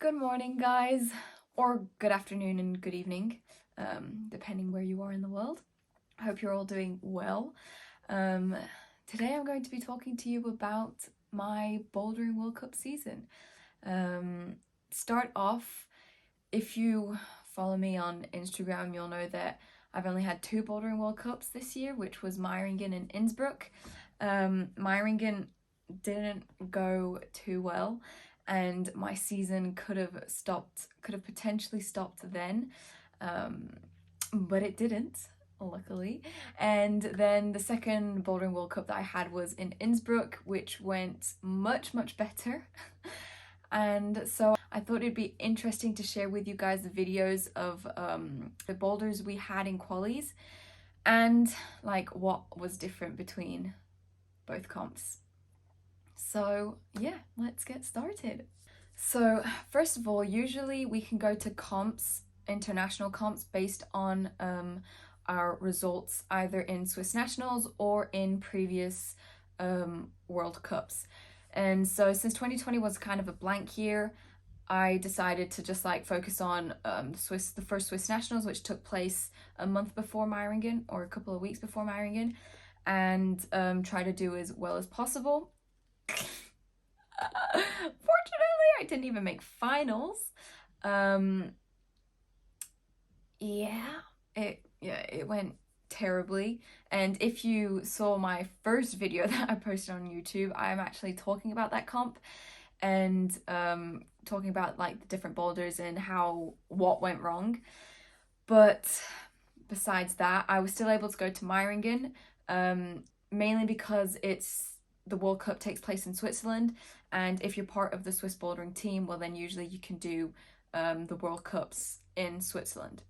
Good morning, guys, or good afternoon and good evening, depending where you are in the world. I hope you're all doing well. Today I'm going to be talking to you about my Bouldering World Cup season. Start off, if you follow me on Instagram, you'll know that I've only had two Bouldering World Cups this year, which was Meiringen and Innsbruck. Meiringen didn't go too well, and my season could have potentially stopped then, but it didn't, luckily. And then the second Bouldering World Cup that I had was in Innsbruck, which went much better. And so I thought it'd be interesting to share with you guys the videos of the boulders we had in qualies and like what was different between both comps. So yeah, let's get started. So first of all, usually we can go to comps, international comps, based on our results either in Swiss Nationals or in previous World Cups. And so since 2020 was kind of a blank year, I decided to just like focus on the first Swiss Nationals, which took place a month before Meiringen, or a couple of weeks before Meiringen, and try to do as well as possible. Fortunately, I didn't even make finals. It went terribly. And if you saw my first video that I posted on YouTube, I'm actually talking about that comp and talking about like the different boulders and what went wrong. But besides that, I was still able to go to Meiringen, mainly because the World Cup takes place in Switzerland, and if you're part of the Swiss bouldering team, well then usually you can do the World Cups in Switzerland.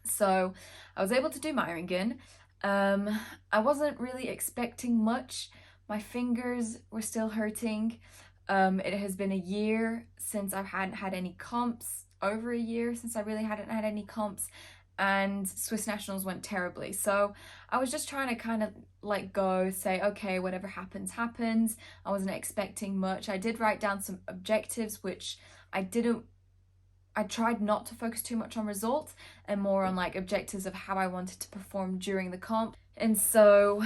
So I was able to do Meiringen. I wasn't really expecting much. My fingers were still hurting. It has been a year since I hadn't had any comps, over a year since I really hadn't had any comps, and Swiss Nationals went terribly. So I was just trying to kind of let go, say, okay, whatever happens, happens. I wasn't expecting much. I did write down some objectives, which I tried not to focus too much on results and more on like objectives of how I wanted to perform during the comp. And so,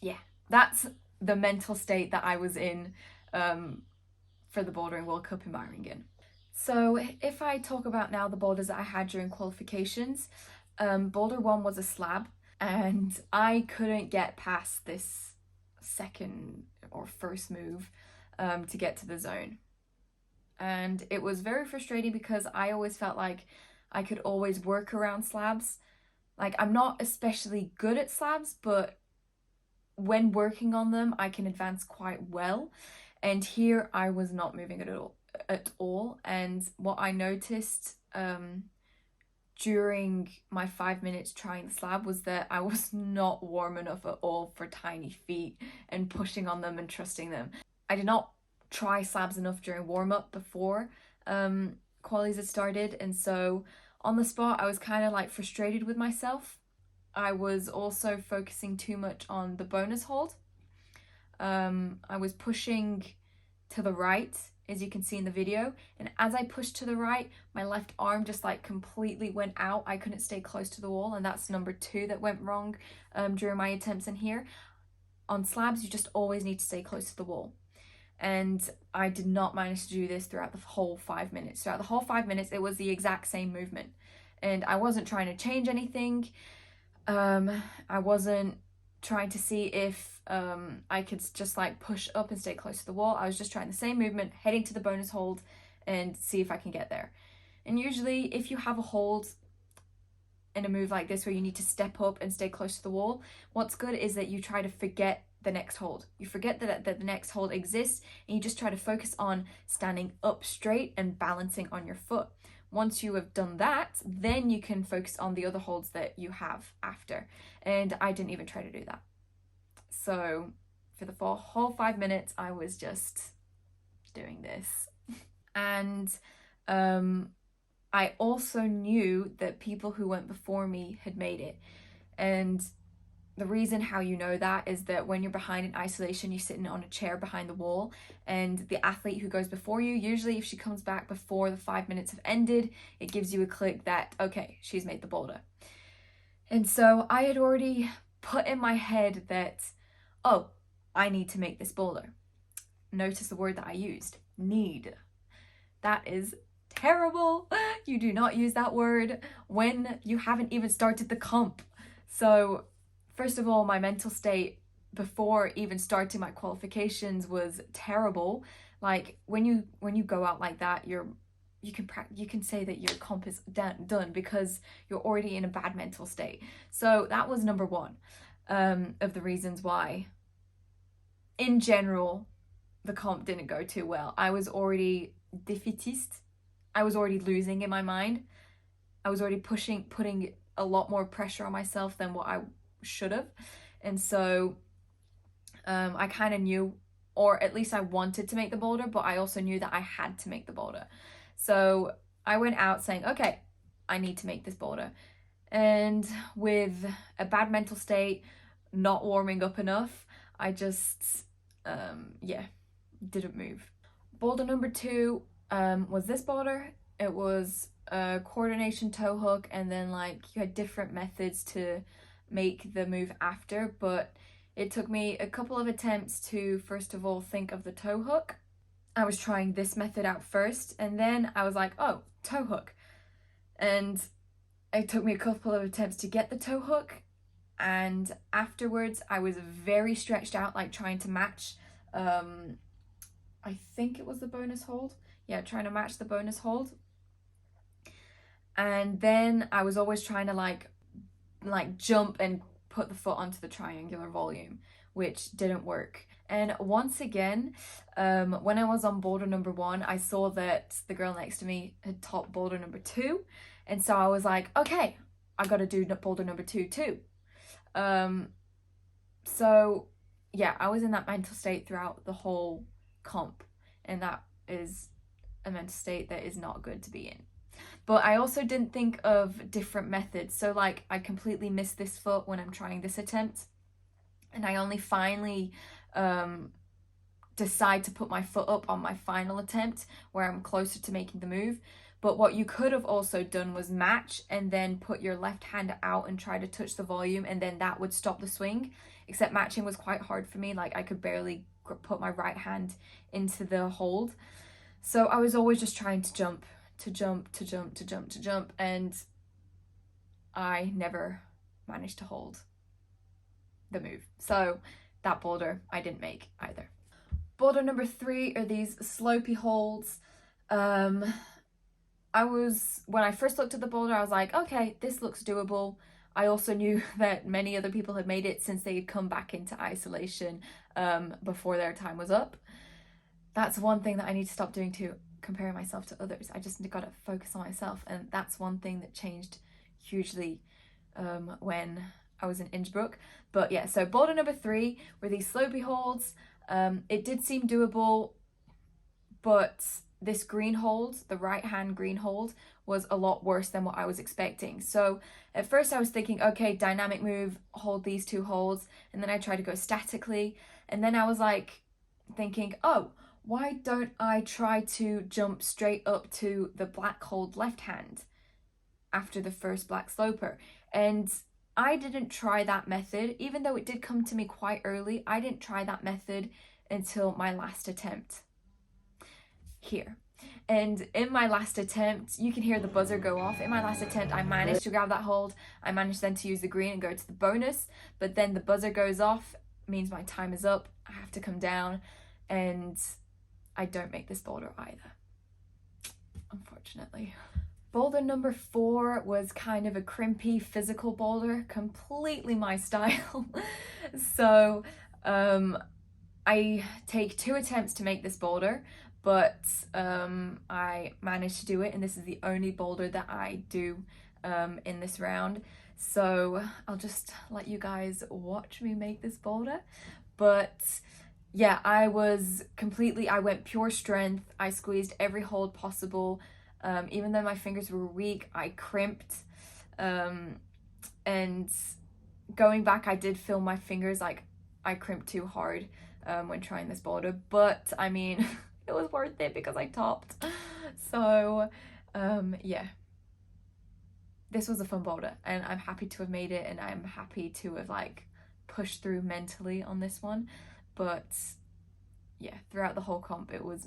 yeah, that's the mental state that I was in for the Bouldering World Cup in Meiringen. So if I talk about now the boulders that I had during qualifications, boulder 1 was a slab, and I couldn't get past this second or first move to get to the zone. And it was very frustrating because I always felt like I could always work around slabs. Like, I'm not especially good at slabs, but when working on them, I can advance quite well. And here I was not moving at all. And what I noticed during my 5 minutes trying the slab was that I was not warm enough at all for tiny feet and pushing on them and trusting them. I did not try slabs enough during warm-up before qualies had started, and so on the spot I was kind of like frustrated with myself. I was also focusing too much on the bonus hold. I was pushing to the right, as you can see in the video, and as I pushed to the right, my left arm just like completely went out. I couldn't stay close to the wall, and that's number 2 that went wrong during my attempts in here. On slabs, you just always need to stay close to the wall. And I did not manage to do this throughout the whole 5 minutes. Throughout the whole 5 minutes, it was the exact same movement. And I wasn't trying to change anything. I wasn't trying to see if I could just like push up and stay close to the wall. I was just trying the same movement, heading to the bonus hold and see if I can get there. And usually if you have a hold in a move like this where you need to step up and stay close to the wall, what's good is that you try to forget the next hold. You forget that the next hold exists, and you just try to focus on standing up straight and balancing on your foot. Once you have done that, then you can focus on the other holds that you have after. And I didn't even try to do that. So for the whole 5 minutes, I was just doing this. And I also knew that people who went before me had made it. And the reason how you know that is that when you're behind in isolation, you're sitting on a chair behind the wall, and the athlete who goes before you, usually if she comes back before the 5 minutes have ended, it gives you a click that, okay, she's made the boulder. And so I had already put in my head that, oh, I need to make this boulder. Notice the word that I used, need. That is terrible. You do not use that word when you haven't even started the comp. So first of all, my mental state before even starting my qualifications was terrible. Like when you go out like that, you can say that your comp is done because you're already in a bad mental state. So that was number one of the reasons why, in general, the comp didn't go too well. I was already defeatist. I was already losing in my mind. I was already putting a lot more pressure on myself than what I should have. And so I kind of knew, or at least I wanted to make the boulder, but I also knew that I had to make the boulder. So I went out saying, okay, I need to make this boulder. And with a bad mental state, not warming up enough, I just, didn't move. Boulder number 2 was this boulder. It was a coordination toe hook, and then like you had different methods to make the move after, but it took me a couple of attempts to first of all think of the toe hook. I was trying this method out first, and then I was like, oh, toe hook. And it took me a couple of attempts to get the toe hook, and afterwards I was very stretched out, like trying to match I think it was the bonus hold. Yeah, trying to match the bonus hold. And then I was always trying to like jump and put the foot onto the triangular volume, which didn't work. And once again, when I was on boulder number 1, I saw that the girl next to me had topped boulder number 2. And so I was like, okay, I got to do boulder number 2 too. So yeah, I was in that mental state throughout the whole comp, and that is a mental state that is not good to be in. But I also didn't think of different methods. So like I completely missed this foot when I'm trying this attempt, and I only finally decide to put my foot up on my final attempt where I'm closer to making the move. But what you could have also done was match and then put your left hand out and try to touch the volume, and then that would stop the swing. Except matching was quite hard for me. Like I could barely put my right hand into the hold. So I was always just trying to jump, and I never managed to hold the move. So that boulder I didn't make either. Boulder number 3 are these slopey holds. When I first looked at the boulder, I was like, okay, this looks doable. I also knew that many other people had made it since they had come back into isolation before their time was up. That's one thing that I need to stop doing too, comparing myself to others. I just got to focus on myself, and that's one thing that changed hugely when I was in Innsbruck. But yeah, so boulder number 3 were these slopey holds. It did seem doable, but this green hold, the right hand green hold, was a lot worse than what I was expecting. So at first I was thinking, okay, dynamic move, hold these 2 holds, and then I tried to go statically, and then I was like thinking, oh, why don't I try to jump straight up to the black hold left hand after the first black sloper? And I didn't try that method, even though it did come to me quite early. I didn't try that method until my last attempt here. And in my last attempt, you can hear the buzzer go off. In my last attempt, I managed to grab that hold. I managed then to use the green and go to the bonus, but then the buzzer goes off, means my time is up. I have to come down, and I don't make this boulder either, unfortunately. Boulder number 4 was kind of a crimpy physical boulder, completely my style. So I take 2 attempts to make this boulder, but I managed to do it, and this is the only boulder that I do in this round. So I'll just let you guys watch me make this boulder. But yeah, I went pure strength. I squeezed every hold possible. Even though my fingers were weak, I crimped and going back, I did feel my fingers, like I crimped too hard when trying this boulder, but I mean, it was worth it because I topped. So yeah, this was a fun boulder, and I'm happy to have made it, and I'm happy to have like pushed through mentally on this one. But yeah, throughout the whole comp, it was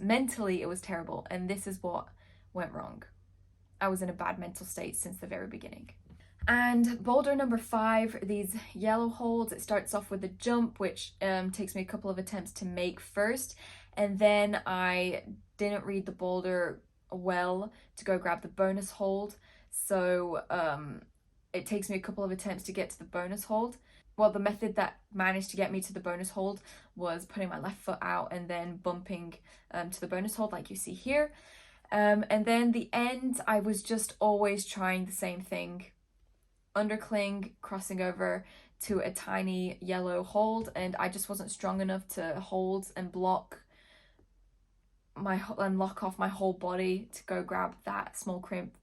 terrible, and this is what went wrong. I was in a bad mental state since the very beginning. And boulder number 5, these yellow holds, it starts off with a jump, which takes me a couple of attempts to make first, and then I didn't read the boulder well to go grab the bonus hold, so it takes me a couple of attempts to get to the bonus hold. Well, the method that managed to get me to the bonus hold was putting my left foot out and then bumping to the bonus hold like you see here. And then the end, I was just always trying the same thing. Undercling, crossing over to a tiny yellow hold, and I just wasn't strong enough to hold and lock off my whole body to go grab that small crimp,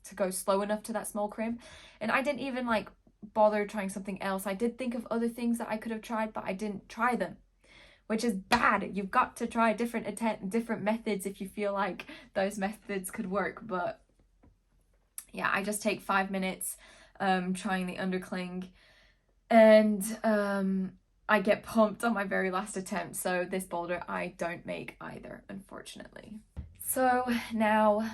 to go slow enough to that small crimp. And I didn't even like bother trying something else. I did think of other things that I could have tried, but I didn't try them, which is bad. You've got to try different methods if you feel like those methods could work. But yeah, I just take 5 minutes trying the undercling, and I get pumped on my very last attempt, so this boulder I don't make either, unfortunately. So now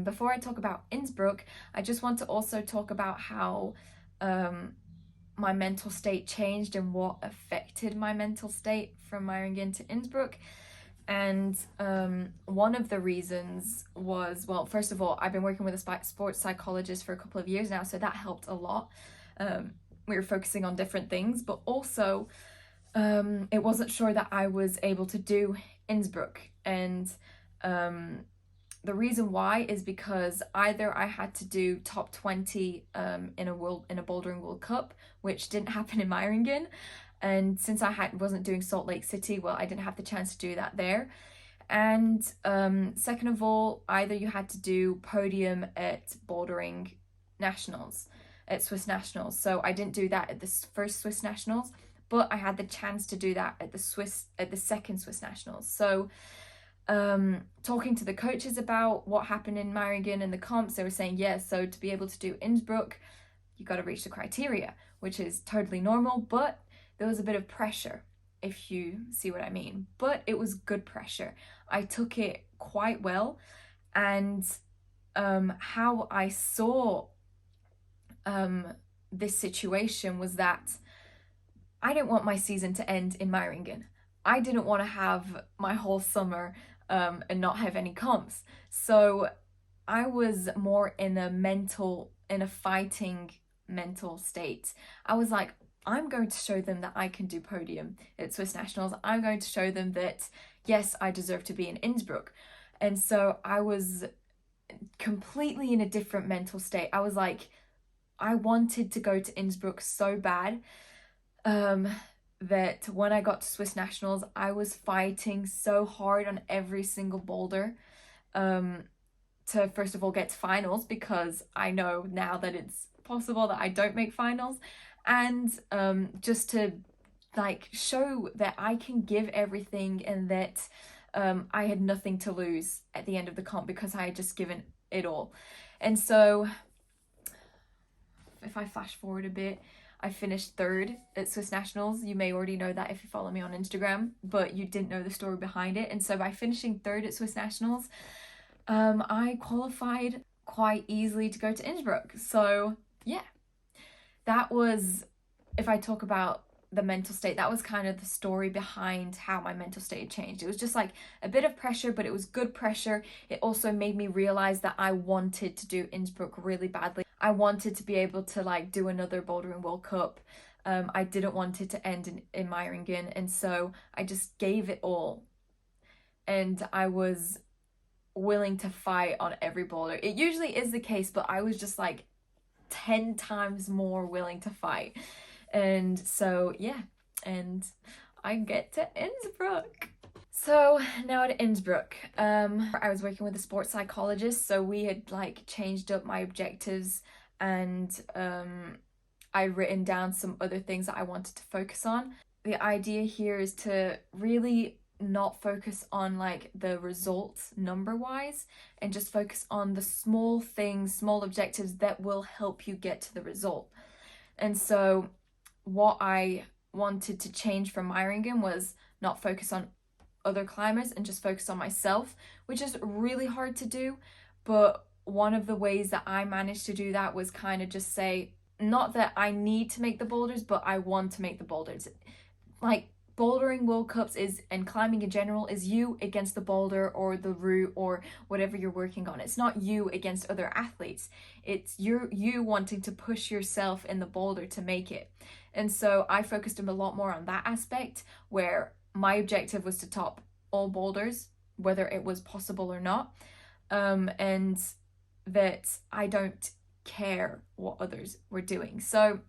before I talk about Innsbruck, I just want to also talk about how my mental state changed and what affected my mental state from Meiringen to Innsbruck. And one of the reasons was, well, first of all, I've been working with a sports psychologist for a couple of years now, so that helped a lot. We were focusing on different things, but also it wasn't sure that I was able to do Innsbruck. And the reason why is because either I had to do top 20 in a Bouldering World Cup, which didn't happen in Meiringen. And since I wasn't doing Salt Lake City, well, I didn't have the chance to do that there. And second of all, either you had to do podium at bouldering nationals, at Swiss nationals. So I didn't do that at the first Swiss nationals, but I had the chance to do that at the second Swiss nationals. So talking to the coaches about what happened in Meiringen and the comps, they were saying, yeah, so to be able to do Innsbruck, you got to reach the criteria, which is totally normal, but there was a bit of pressure, if you see what I mean. But it was good pressure. I took it quite well. And how I saw this situation was that I didn't want my season to end in Meiringen. I didn't want to have my whole summer and not have any comps. So I was more in a fighting mental state. I was like, I'm going to show them that I can do podium at Swiss Nationals. I'm going to show them that, yes, I deserve to be in Innsbruck. And so I was completely in a different mental state. I was like, I wanted to go to Innsbruck so bad that when I got to Swiss Nationals, I was fighting so hard on every single boulder to first of all get to finals, because I know now that it's possible that I don't make finals. And just to like show that I can give everything, and that I had nothing to lose at the end of the comp because I had just given it all. And so if I flash forward a bit, I finished 3rd at Swiss Nationals. You may already know that if you follow me on Instagram, but you didn't know the story behind it. And so by finishing 3rd at Swiss Nationals, I qualified quite easily to go to Innsbruck. So yeah. That was, if I talk about the mental state, that was kind of the story behind how my mental state changed. It was just like a bit of pressure, but it was good pressure. It also made me realize that I wanted to do Innsbruck really badly. I wanted to be able to like do another Bouldering World Cup. I didn't want it to end in Meiringen, and so I just gave it all. And I was willing to fight on every boulder. It usually is the case, but I was just like 10 times more willing to fight. And so yeah, and I get to Innsbruck. So now at Innsbruck, I was working with a sports psychologist, so we had like changed up my objectives, and I've written down some other things that I wanted to focus on. The idea here is to really not focus on like the results number wise, and just focus on the small things, small objectives that will help you get to the result. And so what I wanted to change from Meiringen was not focus on other climbers and just focus on myself, which is really hard to do. But one of the ways that I managed to do that was kind of just say, not that I need to make the boulders, but I want to make the boulders. Like, Bouldering World Cups is, and climbing in general, is you against the boulder or the route or whatever you're working on. It's not you against other athletes. It's you wanting to push yourself in the boulder to make it. And so I focused a lot more on that aspect, where my objective was to top all boulders, whether it was possible or not, and that I don't care what others were doing. So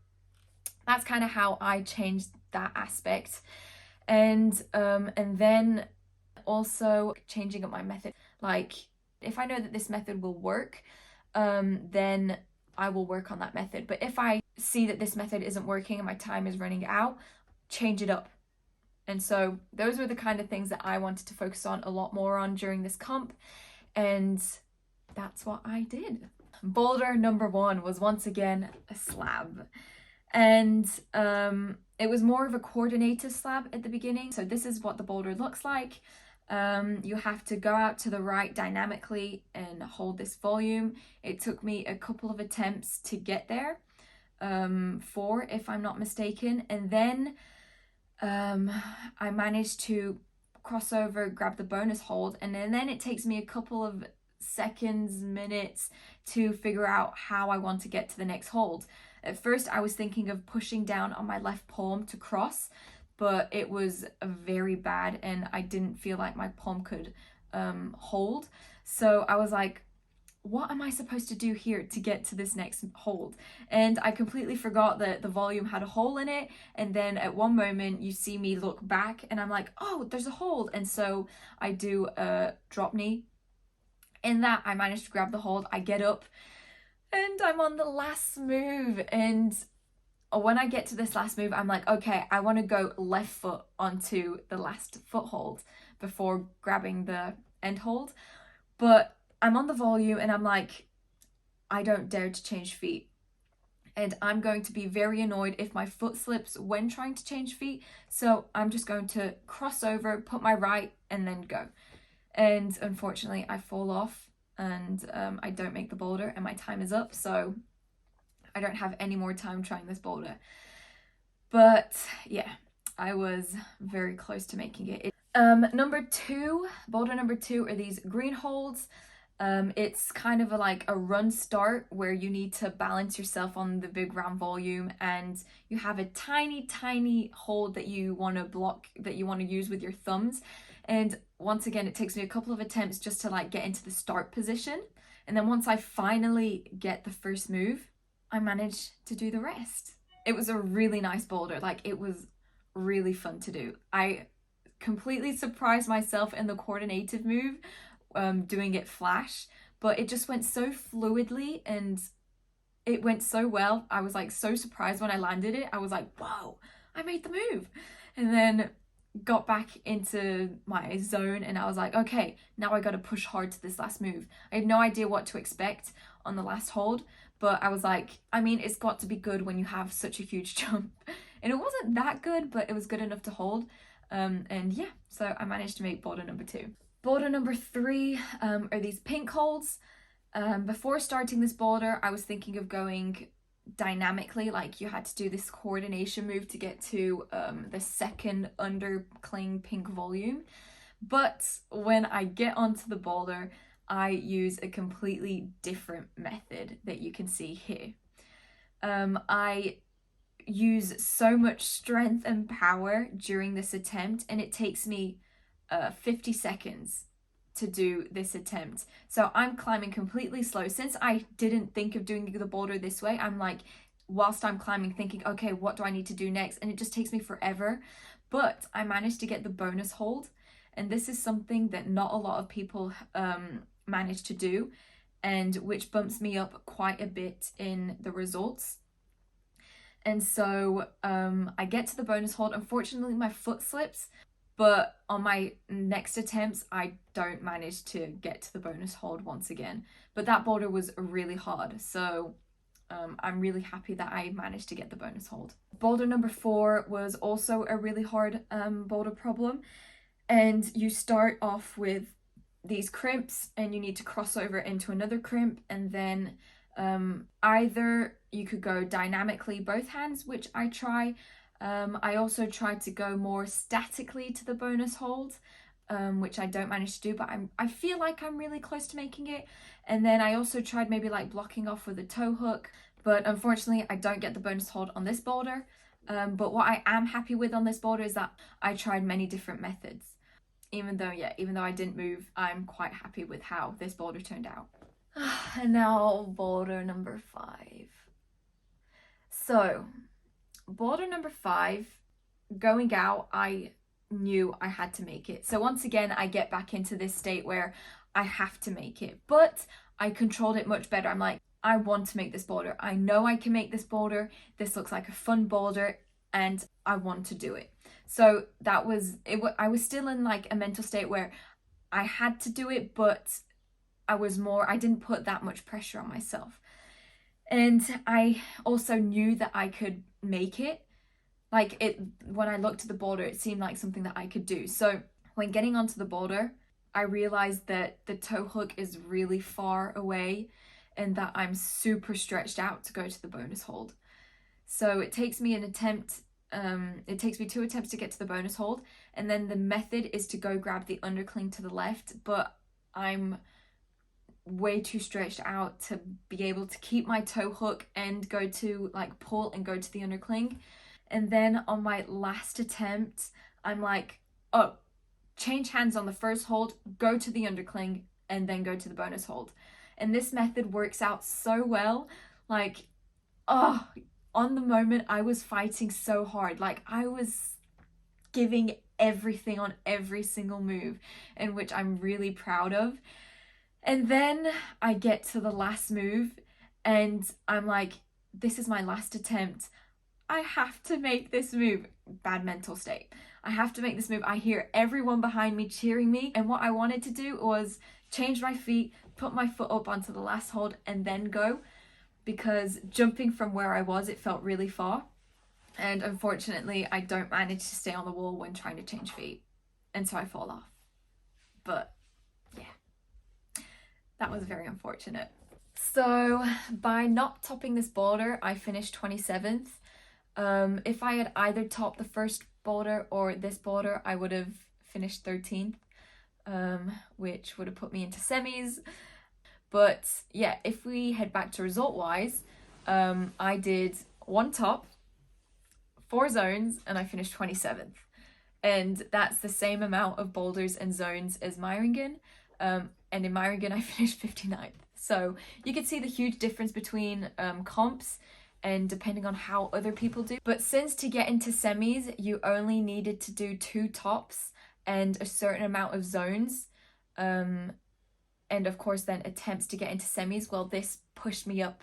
that's kind of how I changed that aspect. And then also changing up my method. Like, if I know that this method will work, then I will work on that method. But if I see that this method isn't working and my time is running out, change it up. And so those were the kind of things that I wanted to focus on a lot more on during this comp, and that's what I did. Boulder number 1 was once again a slab. And it was more of a coordinated slab at the beginning. So this is what the boulder looks like. You have to go out to the right dynamically and hold this volume. It took me a couple of attempts to get there, 4 if I'm not mistaken. And then I managed to cross over, grab the bonus hold, and then it takes me a couple of seconds, minutes to figure out how I want to get to the next hold. At first I was thinking of pushing down on my left palm to cross, but it was very bad and I didn't feel like my palm could hold. So I was like, what am I supposed to do here to get to this next hold? And I completely forgot that the volume had a hole in it. And then at one moment you see me look back and I'm like, oh, there's a hold. And so I do a drop knee. In that, I managed to grab the hold. I get up and I'm on the last move. And when I get to this last move, I'm like, okay, I want to go left foot onto the last foothold before grabbing the end hold. But I'm on the volume and I'm like, I don't dare to change feet. And I'm going to be very annoyed if my foot slips when trying to change feet. So I'm just going to cross over, put my right, and then go. And unfortunately I fall off and I don't make the boulder and my time is up, so I don't have any more time trying this boulder. But yeah, I was very close to making it. Boulder number 2 are these green holds. It's kind of like a run start where you need to balance yourself on the big round volume, and you have a tiny hold that you want to block, that you want to use with your thumbs. And once again, it takes me a couple of attempts just to like get into the start position. And then once I finally get the first move, I managed to do the rest. It was a really nice boulder. Like, it was really fun to do. I completely surprised myself in the coordinative move, doing it flash, but it just went so fluidly and it went so well. I was like so surprised when I landed it. I was like, whoa, I made the move. And then got back into my zone and I was like, okay, now I got to push hard to this last move. I had no idea what to expect on the last hold, but I was like, I mean, it's got to be good when you have such a huge jump. And it wasn't that good, but it was good enough to hold. And yeah, so I managed to make boulder number 2. Boulder number 3 are these pink holds. Before starting this boulder, I was thinking of going dynamically, like you had to do this coordination move to get to the second undercling pink volume. But when I get onto the boulder, I use a completely different method that you can see here. I use so much strength and power during this attempt, and it takes me 50 seconds to do this attempt. So I'm climbing completely slow. Since I didn't think of doing the boulder this way, I'm like, whilst I'm climbing, thinking, okay, what do I need to do next? And it just takes me forever. But I managed to get the bonus hold. And this is something that not a lot of people manage to do, and which bumps me up quite a bit in the results. And so I get to the bonus hold. Unfortunately, my foot slips, but on my next attempts, I don't manage to get to the bonus hold once again. But that boulder was really hard, so I'm really happy that I managed to get the bonus hold. Boulder number 4 was also a really hard boulder problem. And you start off with these crimps and you need to cross over into another crimp, and then either you could go dynamically both hands, which I try. I also tried to go more statically to the bonus hold, which I don't manage to do, but I feel like I'm really close to making it. And then I also tried maybe like blocking off with a toe hook, but unfortunately I don't get the bonus hold on this boulder. But what I am happy with on this boulder is that I tried many different methods. Even though I didn't move, I'm quite happy with how this boulder turned out. And now boulder number 5. So boulder number 5, going out, I knew I had to make it. So once again, I get back into this state where I have to make it, but I controlled it much better. I'm like, I want to make this boulder. I know I can make this boulder. This looks like a fun boulder and I want to do it. So that was it. I was still in like a mental state where I had to do it, but I didn't put that much pressure on myself. And I also knew that I could make it. When I looked at the boulder, it seemed like something that I could do. So when getting onto the boulder, I realized that the toe hook is really far away and that I'm super stretched out to go to the bonus hold. So it takes me 2 attempts to get to the bonus hold, and then the method is to go grab the undercling to the left, but I'm way too stretched out to be able to keep my toe hook and go to like pull and go to the undercling. And then on my last attempt, I'm like, oh, change hands on the first hold, go to the undercling, and then go to the bonus hold. And this method works out so well. Like, oh, on the moment, I was fighting so hard. Like, I was giving everything on every single move, in which I'm really proud of. And then I get to the last move, and I'm like, this is my last attempt. I have to make this move. Bad mental state. I have to make this move. I hear everyone behind me cheering me, and what I wanted to do was change my feet, put my foot up onto the last hold, and then go, because jumping from where I was, it felt really far. And unfortunately, I don't manage to stay on the wall when trying to change feet, and so I fall off. But yeah, that was very unfortunate. So by not topping this boulder, I finished 27th. If I had either topped the first boulder or this boulder, I would have finished 13th, which would have put me into semis. But yeah, if we head back to result-wise, I did 1 top, 4 zones, and I finished 27th. And that's the same amount of boulders and zones as Meiringen. And in Meiringen, I finished 59th. So you can see the huge difference between comps and depending on how other people do. But since to get into semis, you only needed to do 2 tops and a certain amount of zones, and of course then attempts to get into semis, well, this pushed me up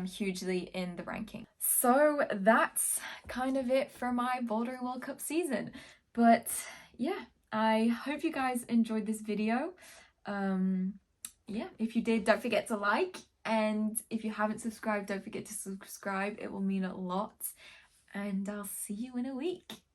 hugely in the ranking. So that's kind of it for my Bouldering World Cup season. But yeah, I hope you guys enjoyed this video. Yeah, if you did, don't forget to like, and if you haven't subscribed, don't forget to subscribe. It will mean a lot, and I'll see you in a week.